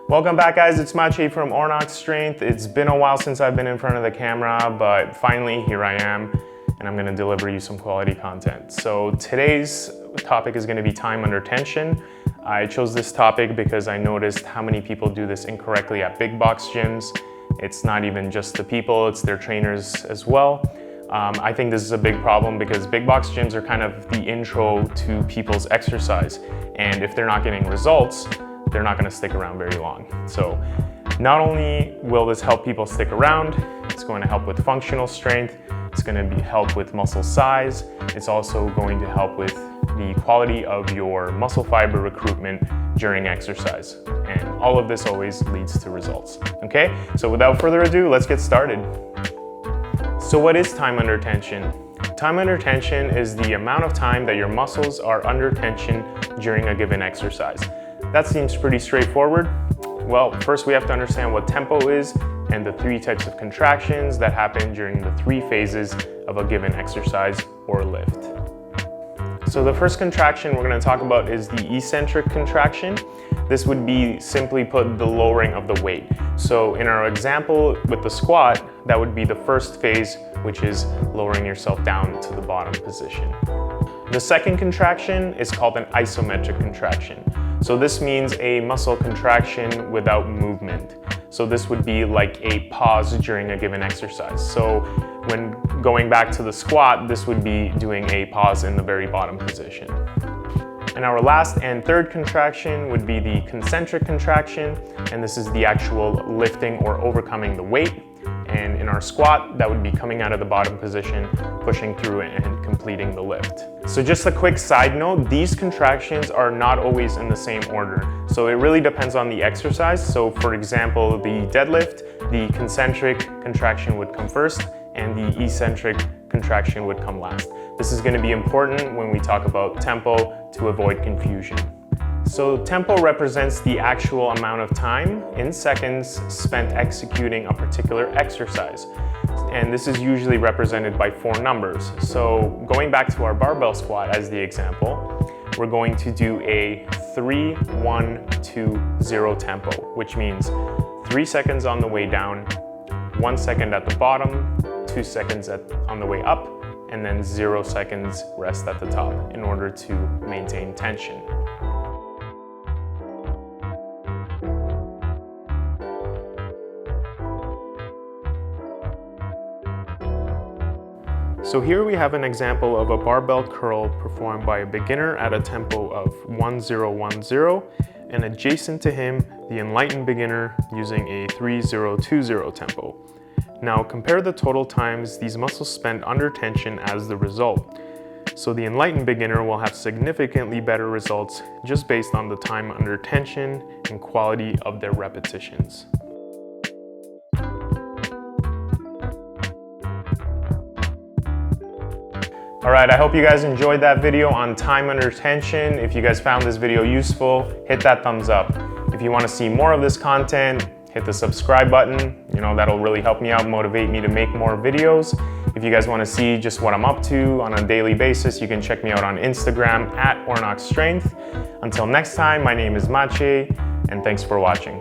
Welcome back, guys. It's Maciej from Ornox Strength. It's been a while since I've been in front of the camera, but finally here I am, and I'm gonna deliver you some quality content. So today's topic is gonna be time under tension. I chose this topic because I noticed how many people do this incorrectly at big box gyms. It's not even just the people, it's their trainers as well. I think this is a big problem because big box gyms are kind of the intro to people's exercise. And if they're not getting results, they're not gonna stick around very long. So not only will this help people stick around, it's going to help with functional strength, it's gonna help with muscle size, it's also going to help with the quality of your muscle fiber recruitment during exercise. And all of this always leads to results, okay? So without further ado, let's get started. So what is time under tension? Time under tension is the amount of time that your muscles are under tension during a given exercise. That seems pretty straightforward. Well, first we have to understand what tempo is and the three types of contractions that happen during the three phases of a given exercise or lift. So the first contraction we're going to talk about is the eccentric contraction. This would be, simply put, the lowering of the weight. So in our example with the squat, that would be the first phase, which is lowering yourself down to the bottom position. The second contraction is called an isometric contraction. So this means a muscle contraction without movement. So this would be like a pause during a given exercise. So when going back to the squat, this would be doing a pause in the very bottom position. And our last and third contraction would be the concentric contraction, and this is the actual lifting or overcoming the weight. And in our squat, that would be coming out of the bottom position, pushing through and completing the lift. So just a quick side note, these contractions are not always in the same order. So it really depends on the exercise. So for example, the deadlift, the concentric contraction would come first and the eccentric contraction would come last. This is going to be important when we talk about tempo to avoid confusion. So tempo represents the actual amount of time in seconds spent executing a particular exercise. And this is usually represented by 4 numbers. So going back to our barbell squat as the example, we're going to do a 3-1-2-0 tempo, which means 3 seconds on the way down, 1 second at the bottom, 2 seconds on the way up, and then 0 seconds rest at the top in order to maintain tension. So here we have an example of a barbell curl performed by a beginner at a tempo of 1-0-1-0, and adjacent to him, the enlightened beginner using a 3-0-2-0 tempo. Now compare the total times these muscles spend under tension as the result. So the enlightened beginner will have significantly better results just based on the time under tension and quality of their repetitions. Alright, I hope you guys enjoyed that video on time under tension. If you guys found this video useful, hit that thumbs up. If you want to see more of this content, hit the subscribe button. That'll really help me out, motivate me to make more videos. If you guys want to see just what I'm up to on a daily basis, you can check me out on Instagram at Ornox Strength. Until next time, my name is Maciej, and thanks for watching.